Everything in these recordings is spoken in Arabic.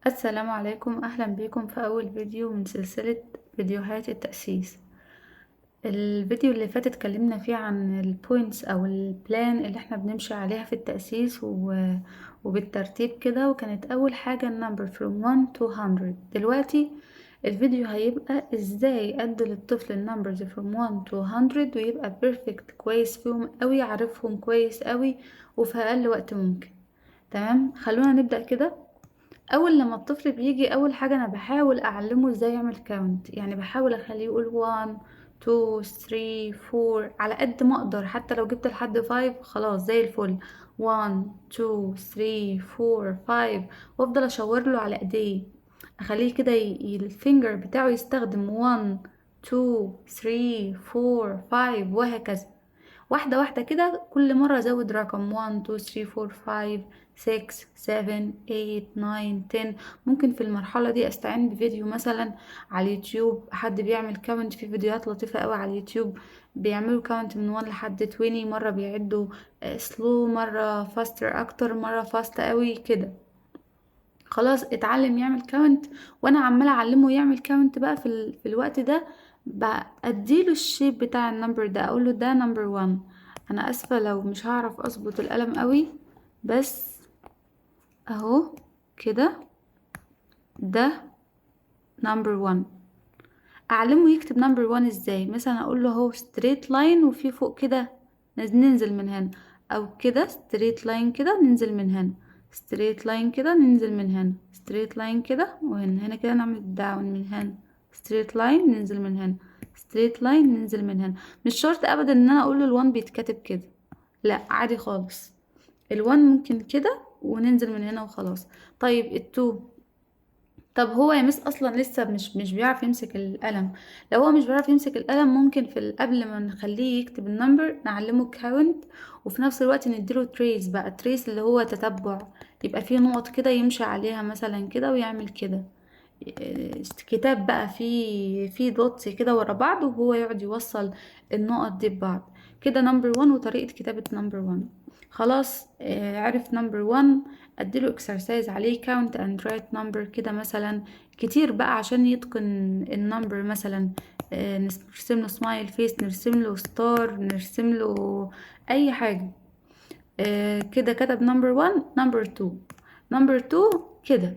السلام عليكم، أهلا بكم في أول فيديو من سلسلة فيديوهات التأسيس. الفيديو اللي فات اتكلمنا فيه عن البوينتس أو البلان اللي احنا بنمشي عليها في التأسيس وبالترتيب كده، وكانت أول حاجة النمبر from 1 to 100. دلوقتي الفيديو هيبقى ازاي أدي للطفل النمبرز from 1 to 100 ويبقى بيرفكت كويس فيهم قوي، عارفهم كويس قوي وفي أقل وقت ممكن. تمام، خلونا نبدأ كده. اول لما الطفل بيجي، اول حاجه انا بحاول اعلمه ازاي يعمل كاونت، يعني بحاول اخليه يقول 1 2 3 4 على قد ما اقدر. حتى لو جبت لحد 5 خلاص زي الفل. 1 2 3 4 5، وافضل اشاور له على ايديه، اخليه كده الفينجر بتاعه يستخدم 1 2 3 4 5 وهكذا. واحدة واحدة كده، كل مرة أزود رقم 1 2 3 4 5 6 7 8 9 10. ممكن في المرحلة دي أستعين بفيديو مثلا على اليوتيوب، حد بيعمل كاونت، في فيديوهات لطيفة قوي على اليوتيوب بيعملوا كاونت من 1 لحد 20، مرة بيعدوا سلو، مرة فاستر أكتر، مرة فاست قوي كده. خلاص اتعلم يعمل كاونت، وانا عماله اعلمه يعمل كاونت بقى في الوقت ده. اديله الشيب بتاع النمبر ده، اقوله ده نمبر 1. انا اسفه لو مش هعرف اظبط القلم قوي، بس اهو كده، ده نمبر 1. اعلمه يكتب نمبر 1 ازاي، مثلا اقول له اهو ستريت لاين وفي فوق كده ننزل من هنا، او كده ستريت لاين كده ننزل من هنا، ستريت لاين كده ننزل من هنا، ستريت لاين كده، وهنا كده نعمل داون من هنا، ستريت لاين ننزل من هنا، ستريت لاين ننزل من هنا. مش شرط ابدا ان انا اقول له ال1 بيتكتب كده، لا عادي خالص. ال1 ممكن كده وننزل من هنا وخلاص. طيب ال2، طب هو يا مس اصلا لسه مش بيعرف يمسك القلم. لو هو مش بيعرف يمسك القلم، ممكن قبل ما نخليه يكتب النمبر نعلمه كاونت، وفي نفس الوقت نديله تريس بقى. تريس اللي هو تتبع، يبقى فيه نقط كده يمشي عليها مثلا كده ويعمل كده. كتاب بقى فيه دوتس كده ورا بعض، وهو يقعد يوصل النقط دي ببعض كده. نمبر 1 وطريقة كتابة نمبر 1. خلاص عرف نمبر 1، اديله اكسرسايز عليه count and write number كده مثلا كتير بقى عشان يتقن النمبر. مثلا نرسم له سمايل فيس، نرسم له ستار، نرسم له اي حاجة. كده كتب نمبر 1. نمبر 2، نمبر 2 كده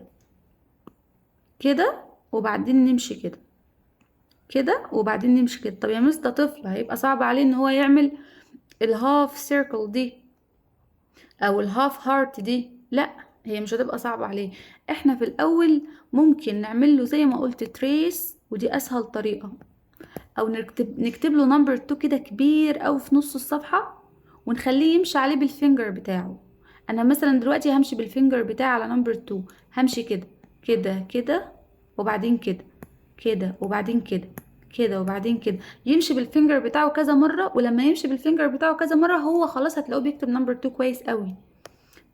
كده، وبعدين نمشي كده كده، وبعدين نمشي كده. طب يا مس ده طفل هيبقى صعب عليه ان هو يعمل الهاف سيركل دي او الهاف هارت دي. لا، هي مش هتبقى صعبة عليه. احنا في الاول ممكن نعمل له زي ما قلت تريس، ودي اسهل طريقة. او نكتب له نمبر 2 كده كبير او في نص الصفحة، ونخليه يمشي عليه بالفينجر بتاعه. انا مثلا دلوقتي همشي بالفينجر بتاعي على نمبر 2، همشي كده كده كده، وبعدين كده كده، وبعدين كده كده، وبعدين كده. يمشي بالفينجر بتاعه كذا مرة، ولما يمشي بالفينجر بتاعه كذا مرة هو خلاص هتلاقوه بيكتب نمبر 2 كويس قوي.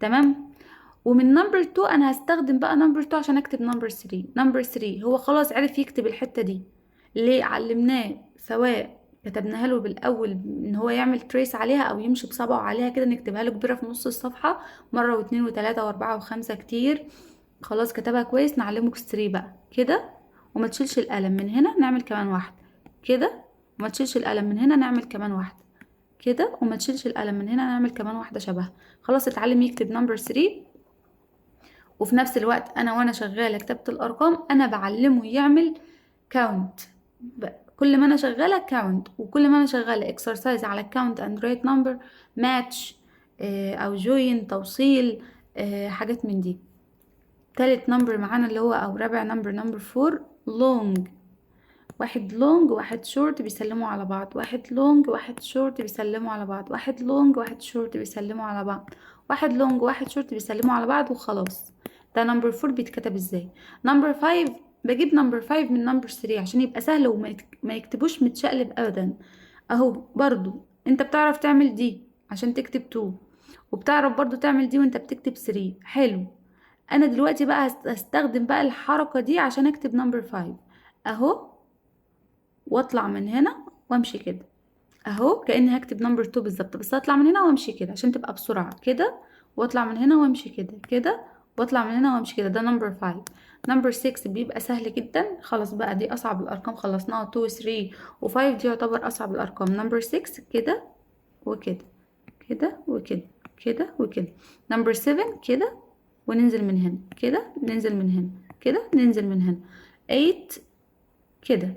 تمام. ومن نمبر 2 انا هستخدم بقى نمبر 2 عشان اكتب نمبر 3. نمبر 3 هو خلاص عرف يكتب الحتة دي. ليه؟ علمناه، سواء كتبناها له بالاول ان هو يعمل تريس عليها، او يمشي بصبعه عليها كده نكتبها له كبيرة في نص الصفحة، مرة واثنين وثلاثة واربعة وخمسة كتير. خلاص كتبها كويس، نعلمه كستري بقى كده، وما تشيلش القلم من هنا، نعمل كمان واحدة كده، وما تشيلش القلم من هنا، نعمل كمان واحدة كده، وما تشيلش القلم من هنا، نعمل كمان واحدة شبهها. خلاص اتعلم يكتب نمبر 3. وفي نفس الوقت انا وانا شغالة كتابة الارقام انا بعلمه يعمل كاونت. كل ما انا شغالة كاونت، وكل ما انا شغالة اكسرسايز على كاونت اند رايت نمبر، ماتش او جوين توصيل، حاجات من دي. تالت نمبر معانا اللي هو او رابع نمبر، نمبر 4، لونج. واحد لونج واحد شورت بيسلموا على بعض، واحد لونج واحد شورت بيسلموا على بعض، واحد لونج واحد شورت بيسلموا على بعض، واحد لونج واحد شورت بيسلموا على بعض وخلاص. ده نمبر 4 بيتكتب ازاي. نمبر 5، بجيب نمبر 5 من نمبر 3 عشان يبقى سهل وما ما يكتبوش متشقلب ابدا. اهو برضو انت بتعرف تعمل دي عشان تكتب 2، وبتعرف برضو تعمل دي وانت بتكتب 3. حلو. انا دلوقتي بقى هستخدم بقى الحركة دي عشان اكتب نمبر 5. اهو، واطلع من هنا وامشي كده، اهو كأني هكتب نمبر 2 بالظبط، بس اطلع من هنا وامشي كده عشان تبقى بسرعة كده، واطلع من هنا وامشي كده كده، بطلع من هنا وامشي كده. ده نمبر 5. نمبر 6 بيبقى سهل جدا، خلاص بقى دي اصعب الارقام خلصناها. 2 3 و5 دي يعتبر اصعب الارقام. نمبر 6 كده وكده، كده وكده، كده وكده. نمبر 7 كده وننزل من هنا، كده ننزل من هنا، كده ننزل من هنا. 8 كده،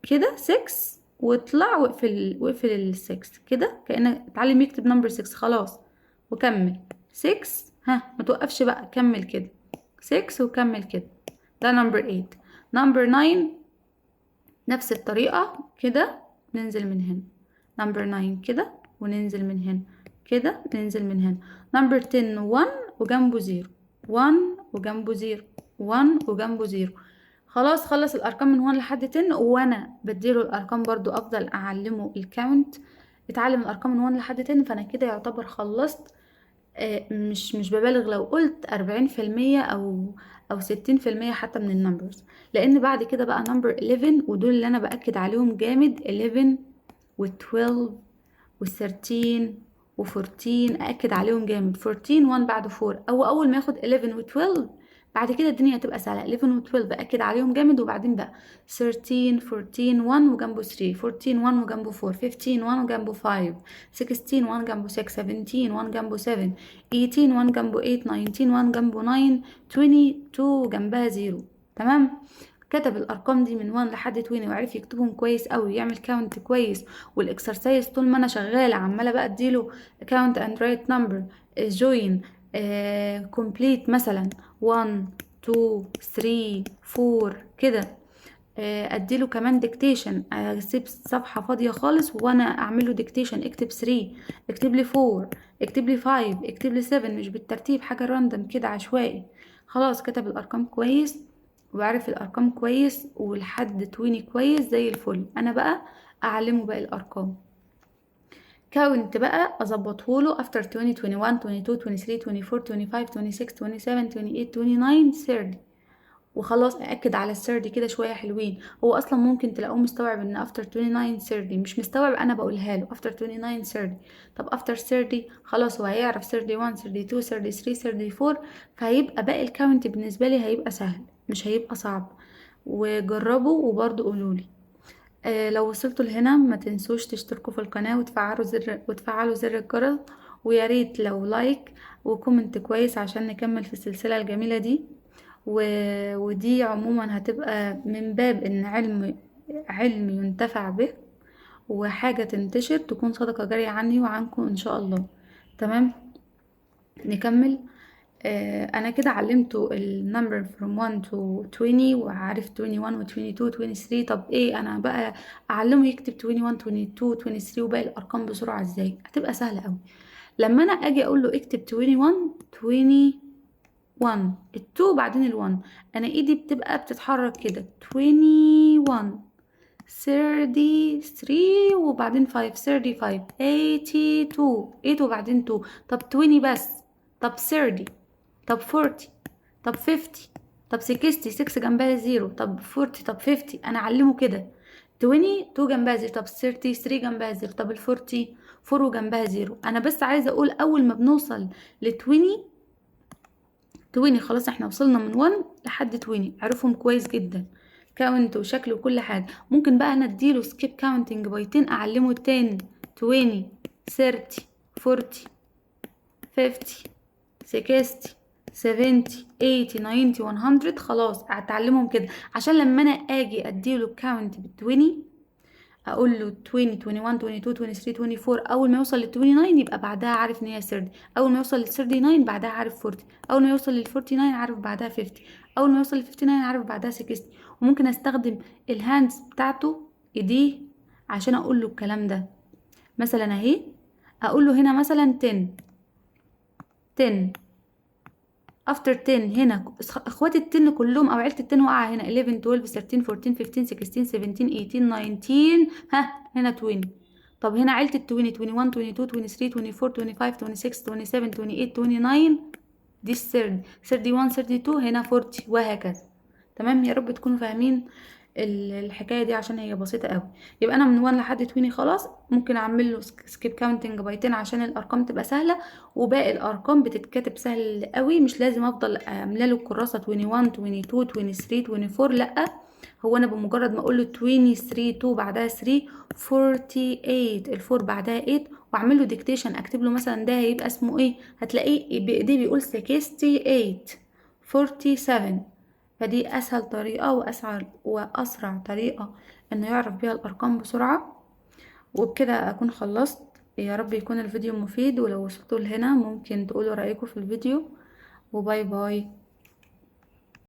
كده 6 واطلع واقفل ال 6 كده، كأنك اتعلم يكتب نمبر 6 خلاص وكمل. 6 ها ما توقفش بقى، كمل كده 6 وكمل كده. ده نمبر 8. نمبر 9 نفس الطريقة كده ننزل من هنا. نمبر 9 كده وننزل من هنا، كده ننزل من هنا. نمبر 10 1 وجنبه 0، 1 وجنبه 0، 1 وجنبه 0. خلاص خلص الارقام من 1 لحد 10، وانا بديله الارقام برضو افضل اعلمه الكاونت. اتعلم الارقام من 1 لحد 10، فانا كده يعتبر خلصت. مش ببالغ لو قلت 40% او 60% حتى من النمبرز. لان بعد كده بقى نمبر 11، ودول اللي انا باكد عليهم جامد. 11 و12 و13 و14 اكد عليهم جامد. 14 1 بعد 4، او اول ما ياخد 11 و12 بعد كده الدنيا هتبقى سهله. 11 و12 باكد عليهم جامد، وبعدين بقى 13 14 1 وجنبه 3، 14 1 وجنبه 4، 15 1 وجنبه 5، 16 1 جنبه 6، 17 1 جنبه 7، 18 1 جنبه 8، 19 1 جنبه 9، 22 جنبها 0. تمام. كتب الارقام دي من 1 لحد 20 وعرف يكتبهم كويس قوي، يعمل كاونت كويس. والاكسرسايز طول ما انا شغاله عماله بقى اديله count and write number، join، complete مثلا 1 2 3 4 كده. اديله كمان ديكتيشن، اسيب صفحه فاضيه خالص وانا اعمله ديكتيشن. اكتب 3، اكتب لي 4، اكتب لي 5، اكتب لي 7، مش بالترتيب، حاجه راندم كده عشوائي. خلاص كتب الارقام كويس وعرف الارقام كويس ولحد 20 كويس زي الفل. انا بقى اعلمه باقي الارقام. كاونت بقى اظبطه له after 20 21 22 23 24 25 26 27 28 29 30. وخلاص اكد على السرد كده شويه حلوين. هو اصلا ممكن تلاقوه مستوعب ان after 29 30 مش مستوعب، انا بقولها له after 29 30. طب after 30 خلاص هو هيعرف 31 32 33 34، فهيبقى باقي الكاونت بالنسبه لي هيبقى سهل، مش هيبقى صعب. وجربوا وبرضو قولولي. لو وصلتوا لهنا ما تنسوش تشتركوا في القناة وتفعلوا زر الجرس. ويا ريت لو لايك وكومنت كويس عشان نكمل في السلسلة الجميلة دي. ودي عموما هتبقى من باب ان علم ينتفع به، وحاجة تنتشر تكون صدقة جارية عني وعنكم ان شاء الله. تمام. نكمل. انا كده علمته النمبر from 1 to 20 وعارف 21 و 22 و 23. طب ايه انا بقى اعلمه يكتب 21 22 23 وباقي الارقام بسرعة ازاي؟ هتبقى سهلة قوي. لما انا اجي اقول له اكتب 21 21 ال2 بعدين ال1، انا ايدي بتبقى بتتحرك كده 21 33 وبعدين 5 35 82 8 وبعدين 2. طب 20 بس. طب 30. طب 40. طب 50. طب 60 6 جنبها 0. طب 40. طب 50. انا اعلمه كده 20 2 جنبها 0. طب 30 3 جنبها 0. طب ال 40 4 وجنبها 0. انا بس عايزه اقول اول ما بنوصل ل 20 خلاص احنا وصلنا من 1 لحد 20. عرفهم كويس جدا كاونت وشكل وكل حاجه. ممكن بقى انا اديله سكيب كاونتنج باي 10، اعلمه 10 20 30 40 50 60 70 80 90 100. خلاص هتعلمهم كده عشان لما انا اجي اديله الكاونت بال20 اقول له 20 21 22 23 24. اول ما يوصل لل 29 يبقى بعدها عارف ان هي 30. اول ما يوصل لل 39 بعدها عارف 40. اول ما يوصل لل 49 عارف بعدها 50. اول ما يوصل لل 59 عارف بعدها 60. وممكن استخدم الهاندز بتاعته ايديه عشان اقول له الكلام ده. مثلا اهي اقول له هنا مثلا 10 10 افتر 10. هنا اخوات التن كلهم او عيله التن واقعه هنا 11 12 13 14 15 16 17 18 19. ها هنا 20. طب هنا عيله ال 20 21 22 23 24 25 26 27 28 29. دي الثيرد 31 32. هنا 40 وهكذا. تمام. يا رب تكونوا فاهمين الحكايه دي عشان هي بسيطه قوي. يبقى انا من 1 لحد 20 خلاص، ممكن اعمل له سكيب كاونتنج باي 10 عشان الارقام تبقى سهله، وباقي الارقام بتتكتب سهل قوي، مش لازم افضل املى له الكراسه 21 22 23 24. لا، هو انا بمجرد ما اقول له 23 2 بعدها 3 48 الفور بعدها 8، واعمل له ديكتيشن، اكتب له مثلا ده هيبقى اسمه ايه، هتلاقيه بايديه بيقول 68 47. فدي اسهل طريقة واسرع طريقة انه يعرف بيها الارقام بسرعة. وبكده اكون خلصت. يا رب يكون الفيديو مفيد، ولو وصلتوا لهنا ممكن تقولوا رأيكم في الفيديو، وباي باي.